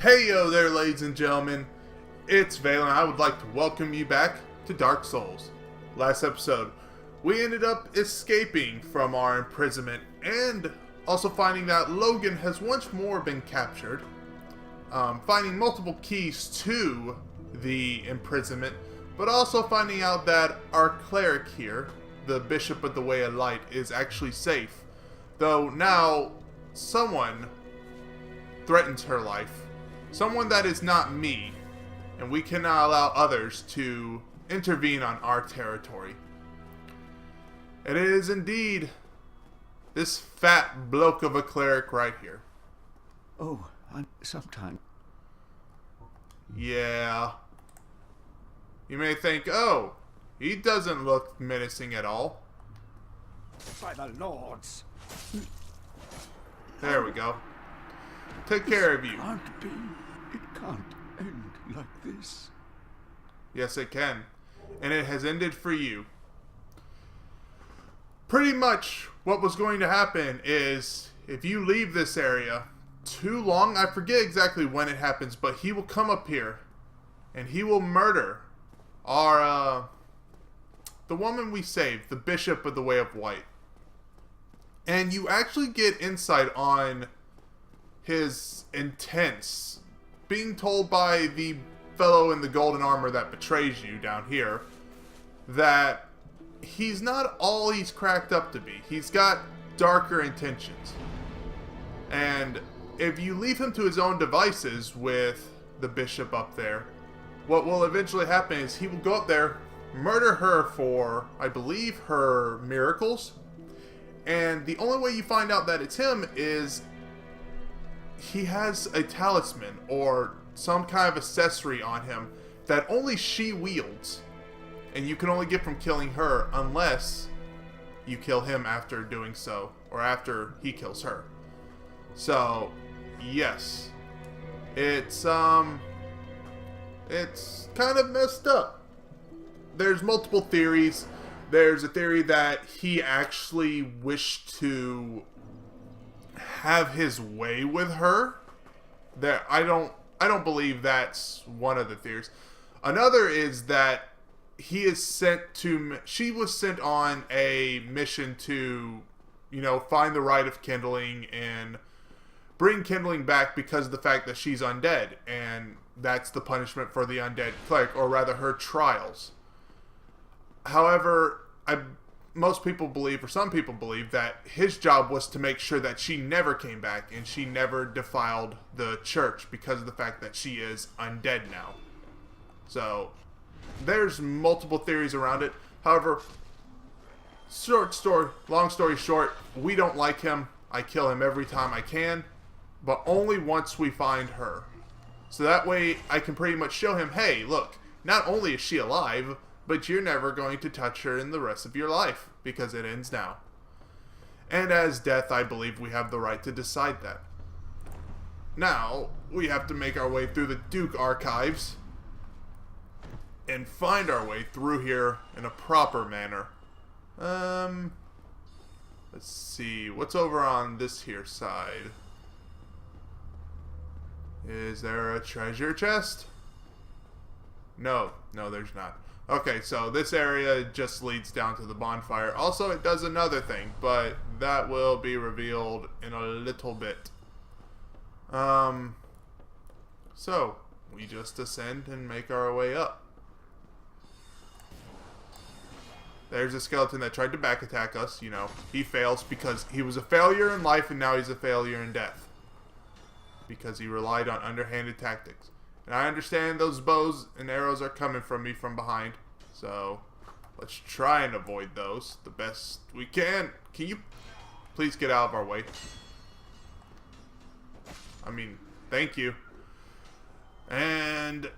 Hey yo there, ladies and gentlemen, it's Valen. I would like to welcome you back to Dark Souls. Last episode, we ended up escaping from our imprisonment and also finding that Logan has once more been captured, finding multiple keys to the imprisonment, but also finding out that our cleric here, the Bishop of the Way of Light, is actually safe, though now someone threatens her life. Someone that is not me, and we cannot allow others to intervene on our territory. It is indeed this fat bloke of a cleric right here. Oh, sometime. Yeah. You may think, oh, he doesn't look menacing at all. By the lords. There we go. Take care of you. It can't end like this. Yes, it can. And it has ended for you. Pretty much what was going to happen is if you leave this area too long, I forget exactly when it happens, but he will come up here and he will murder our, the woman we saved, the Bishop of the Way of White. And you actually get insight on his intents, being told by the fellow in the golden armor that betrays you down here that he's not all he's cracked up to be. He's got darker intentions. And if you leave him to his own devices with the bishop up there, what will eventually happen is he will go up there, murder her for, I believe, her miracles. And the only way you find out that it's him is he has a talisman or some kind of accessory on him that only she wields. And you can only get from killing her unless you kill him after doing so, or after he kills her. So, yes. It's kind of messed up. There's multiple theories. There's a theory that he actually wished to have his way with her. That I don't believe that's one of the theories. Another is that she was sent on a mission to, find the rite of kindling and bring kindling back because of the fact that she's undead, and that's the punishment for the undead cleric, or rather her trials. However, some people believe that his job was to make sure that she never came back and she never defiled the church because of the fact that she is undead now. So, there's multiple theories around it. However, long story short, we don't like him. I kill him every time I can, but only once we find her. So that way I can pretty much show him, hey, look, not only is she alive, but you're never going to touch her in the rest of your life, because it ends now. And as death, I believe we have the right to decide that. Now, we have to make our way through the Duke archives and find our way through here in a proper manner. Let's see, what's over on this here side? Is there a treasure chest? No, there's not. Okay, so this area just leads down to the bonfire. Also, it does another thing, but that will be revealed in a little bit. So, we just ascend and make our way up. There's a skeleton that tried to back attack us, He fails because he was a failure in life and now he's a failure in death. Because he relied on underhanded tactics. And I understand those bows and arrows are coming from me from behind. So, let's try and avoid those the best we can. Can you please get out of our way? Thank you. And,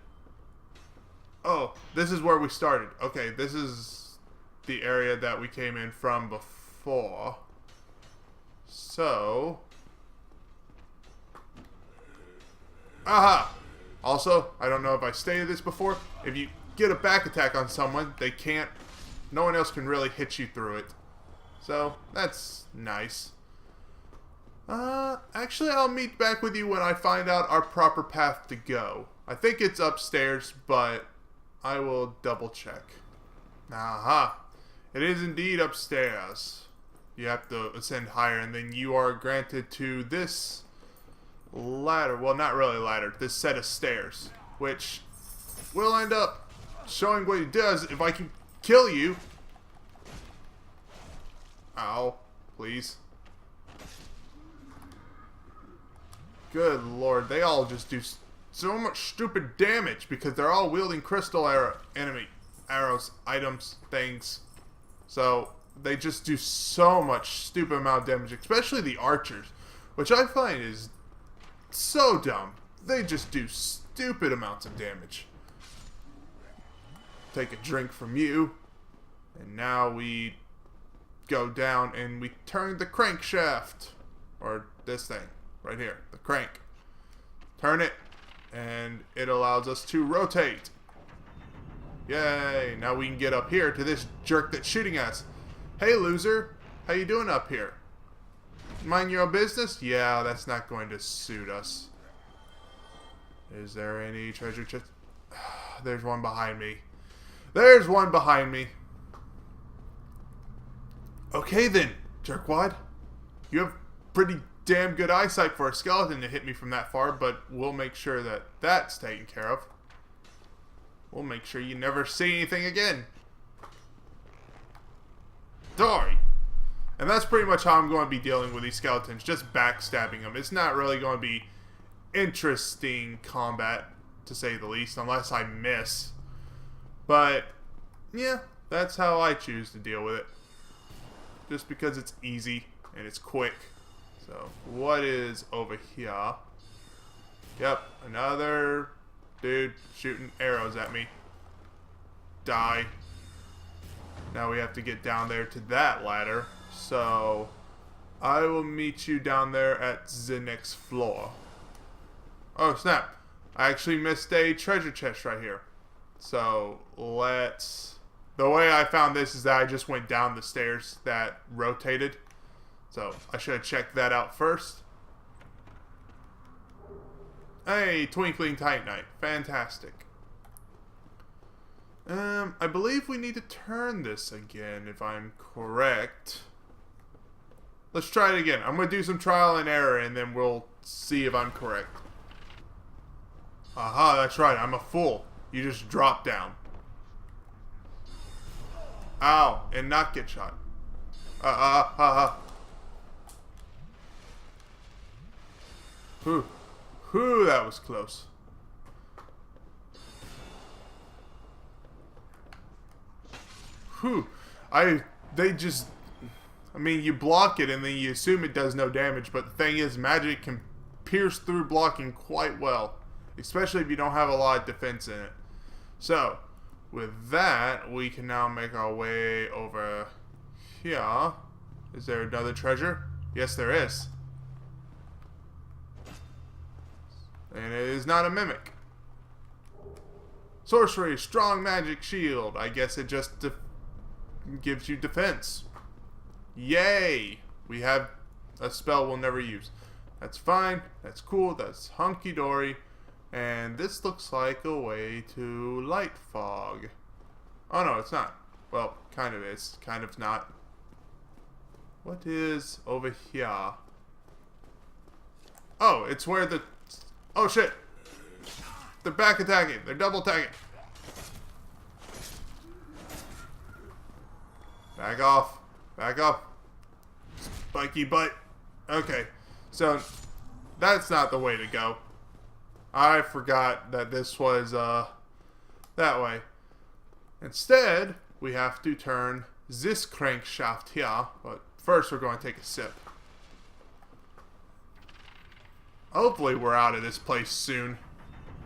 oh, this is where we started. Okay, this is the area that we came in from before. So, aha! Also, I don't know if I stated this before, if you get a back attack on someone, no one else can really hit you through it. So, that's nice. Actually, I'll meet back with you when I find out our proper path to go. I think it's upstairs, but I will double check. Aha. It is indeed upstairs. You have to ascend higher, and then you are granted to this ladder. Well, not really ladder. This set of stairs, which will end up showing what it does if I can kill you. Ow. Please. Good lord. They all just do so much stupid damage because they're all wielding crystal enemy arrows, items, things. So they just do so much stupid amount of damage, especially the archers, which I find is so dumb. They just do stupid amounts of damage. Take a drink from you, and now we go down and we turn the crankshaft, or this thing right here, the crank. Turn it, and it allows us to rotate. Yay! Now we can get up here to this jerk that's shooting us. Hey, loser. How you doing up here? Mind your own business? Yeah, that's not going to suit us. Is there any treasure chest? There's one behind me. There's one behind me. Okay then, jerkwad. You have pretty damn good eyesight for a skeleton to hit me from that far, but we'll make sure that that's taken care of. We'll make sure you never see anything again. Die! And that's pretty much how I'm going to be dealing with these skeletons, just backstabbing them. It's not really going to be interesting combat, to say the least, unless I miss. But, yeah, that's how I choose to deal with it. Just because it's easy and it's quick. So, what is over here? Yep, another dude shooting arrows at me. Die. Now we have to get down there to that ladder. So, I will meet you down there at the next floor. Oh, snap. I actually missed a treasure chest right here. So, let's... The way I found this is that I just went down the stairs that rotated. So, I should have checked that out first. Hey, Twinkling Titanite. Fantastic. I believe we need to turn this again, if I'm correct. Let's try it again. I'm going to do some trial and error, and then we'll see if I'm correct. Aha, that's right. I'm a fool. You just drop down. Ow, and not get shot. Whew, that was close. Whew. I mean, you block it and then you assume it does no damage, but the thing is, magic can pierce through blocking quite well, especially if you don't have a lot of defense in it. So, with that, we can now make our way over here. Is there another treasure? Yes, there is. And it is not a mimic. Sorcery, strong magic shield. I guess it just gives you defense. Yay! We have a spell we'll never use. That's fine. That's cool. That's hunky-dory. And this looks like a way to light fog. Oh no, it's not. Well, kind of is. Kind of not. What is over here? Oh, it's where the... Oh shit! They're back attacking. They're double attacking. Back off. Back off. Spiky butt. Okay. So, that's not the way to go. I forgot that this was, that way. Instead, we have to turn this crankshaft here. But first, we're going to take a sip. Hopefully, we're out of this place soon.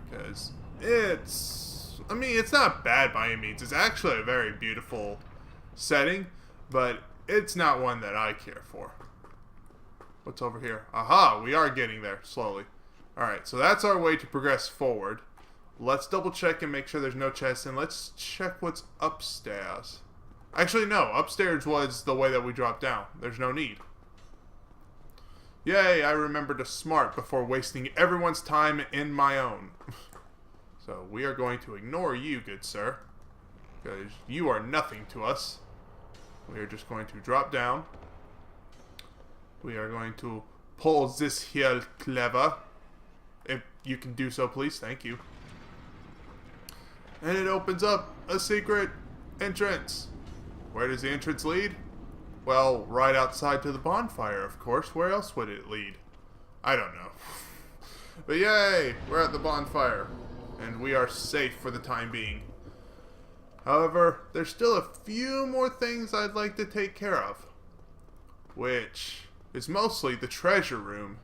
Because it's... I mean, it's not bad by any means. It's actually a very beautiful setting. But it's not one that I care for. What's over here? Aha! We are getting there, slowly. Alright, so that's our way to progress forward. Let's double check and make sure there's no chests, and let's check what's upstairs. Actually, no. Upstairs was the way that we dropped down. There's no need. Yay, I remember to smart before wasting everyone's time in my own. So we are going to ignore you, good sir. Because you are nothing to us. We are just going to drop down. We are going to pull this here lever. If you can do so, please. Thank you. And it opens up a secret entrance. Where does the entrance lead? Well, right outside to the bonfire, of course. Where else would it lead? I don't know. But yay! We're at the bonfire. And we are safe for the time being. However, there's still a few more things I'd like to take care of. Which is mostly the treasure room.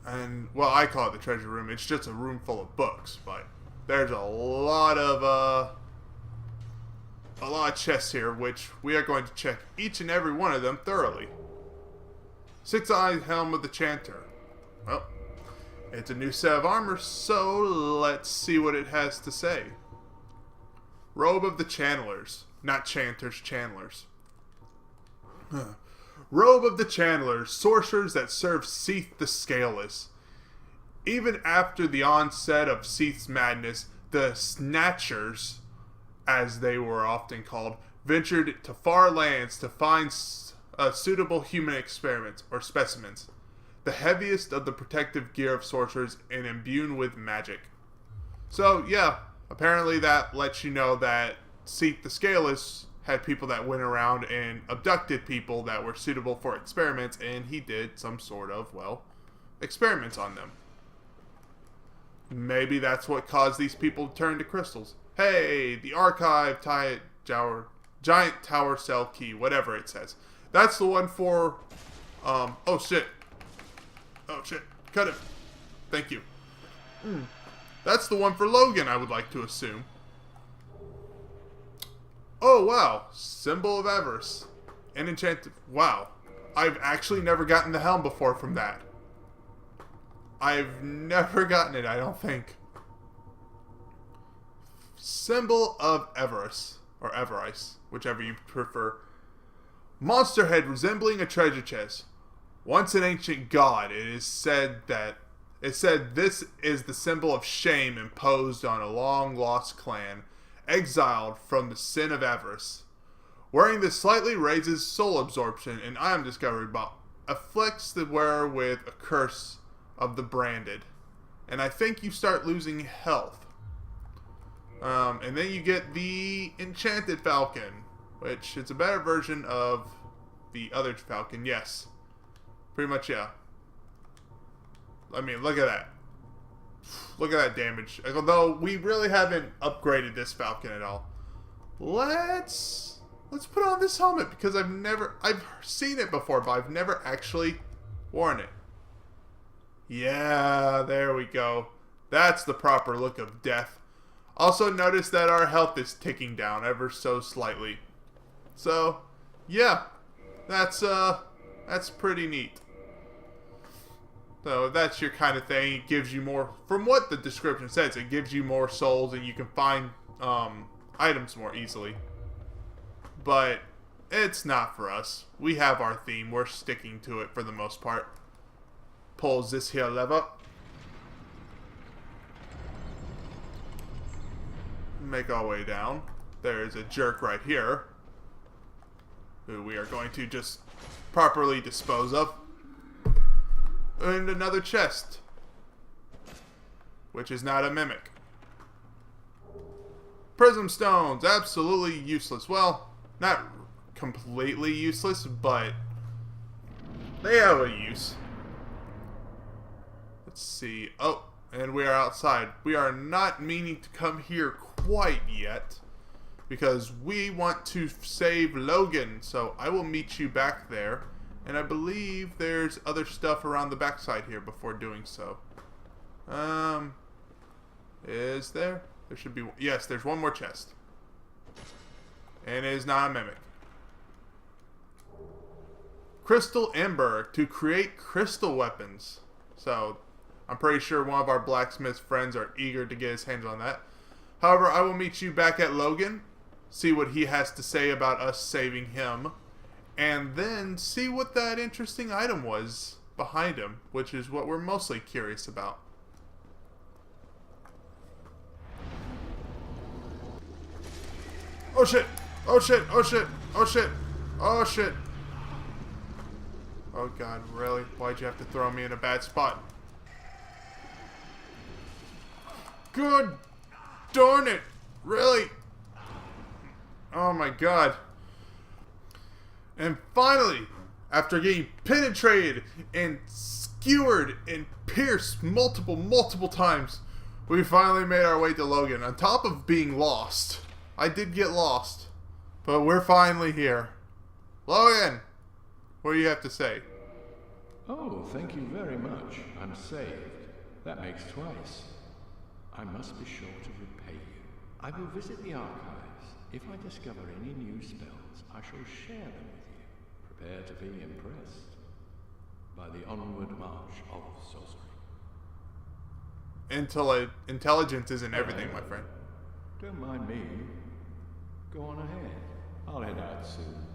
And, well, I call it the treasure room. It's just a room full of books. But there's a lot of chests here, which we are going to check each and every one of them thoroughly. Six-Eyed Helm of the Chanter. Well, it's a new set of armor, so let's see what it has to say. Robe of the Channelers. Not Chanters, Channelers. Robe of the Channelers, sorcerers that serve Seath the Scaleless. Even after the onset of Seath's madness, the Snatchers, as they were often called, ventured to far lands to find suitable human experiments or specimens, the heaviest of the protective gear of sorcerers and imbued with magic. So, yeah, apparently that lets you know that Seath the Scaleless had people that went around and abducted people that were suitable for experiments, and he did some sort of, well, experiments on them. Maybe that's what caused these people to turn to crystals. Hey, the archive giant tower cell key, whatever it says. That's the one for, oh shit. Oh shit, cut him. Thank you. That's the one for Logan, I would like to assume. Oh wow, Symbol of Avarice. An enchanted, wow. I've actually never gotten the helm before from that. I've never gotten it, I don't think. Symbol of Avarice, or Avarice, whichever you prefer. Monster head resembling a treasure chest. Once an ancient god, it said this is the symbol of shame imposed on a long-lost clan, exiled from the sin of avarice. Wearing this slightly raises soul absorption, and I am discovered, but afflicts the wearer with a curse of the branded. And I think you start losing health. And then you get the Enchanted Falcon, which is a better version of the other Falcon, yes. Pretty much, yeah. I mean, look at that. Look at that damage. Although, we really haven't upgraded this Falcon at all. Let's put on this helmet, because I've seen it before, but I've never actually worn it. Yeah, there we go. That's the proper look of death. Also notice that our health is ticking down ever so slightly. So, yeah, that's pretty neat. So if that's your kind of thing, it gives you more, from what the description says, it gives you more souls and you can find items more easily. But it's not for us. We have our theme. We're sticking to it for the most part. Pulls this here lever. Make our way down. There's a jerk right here, who we are going to just properly dispose of. And another chest, which is not a mimic. Prism stones, absolutely useless. Well, not completely useless, but they have a use. Let's see. Oh, and we are outside. We are not meaning to come here quite yet, because we want to save Logan. So I will meet you back there. And I believe there's other stuff around the backside here before doing so. Is there? There should be. Yes, there's one more chest. And it is not a mimic. Crystal Ember to create crystal weapons. So, I'm pretty sure one of our blacksmith friends are eager to get his hands on that. However, I will meet you back at Logan. See what he has to say about us saving him. and then see what that interesting item was behind him, which is what we're mostly curious about. Oh shit! Oh shit! Oh shit! Oh shit! Oh shit! Oh god, really? Why'd you have to throw me in a bad spot? Good darn it! Really? Oh my god. And finally, after getting penetrated and skewered and pierced multiple times, we finally made our way to Logan. On top of being lost. I did get lost. But we're finally here. Logan, what do you have to say? Oh, thank you very much. I'm saved. That makes twice. I must be sure to repay you. I will visit the archives. If I discover any new spells, I shall share them with you. Prepare to be impressed by the onward march of sorcery. Intelligence isn't everything, my friend. Don't mind me. Go on ahead. I'll head out soon.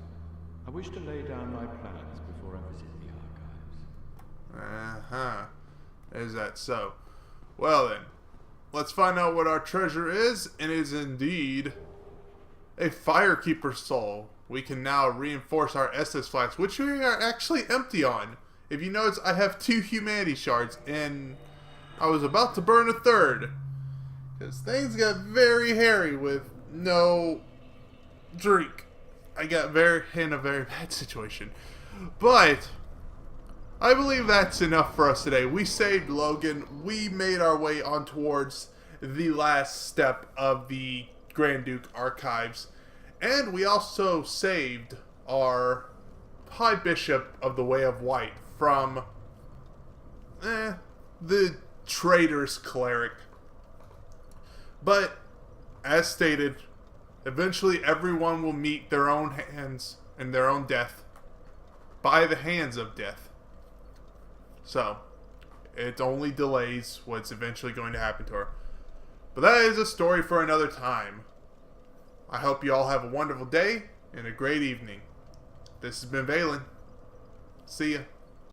I wish to lay down my plans before I visit the archives. Uh-huh. Is that so? Well then, let's find out what our treasure is, and it is indeed a Firekeeper soul. We can now reinforce our Estus flags, which we are actually empty on. If you notice, I have 2 humanity shards, and I was about to burn a 3rd. Because things got very hairy with no drink. I got in a very bad situation. But I believe that's enough for us today. We saved Logan. We made our way on towards the last step of the Grand Duke archives. And we also saved our High Bishop of the Way of White from the traitorous cleric. But, as stated, eventually everyone will meet their own hands and their own death by the hands of death. So, it only delays what's eventually going to happen to her. But that is a story for another time. I hope you all have a wonderful day and a great evening. This has been Valen. See ya.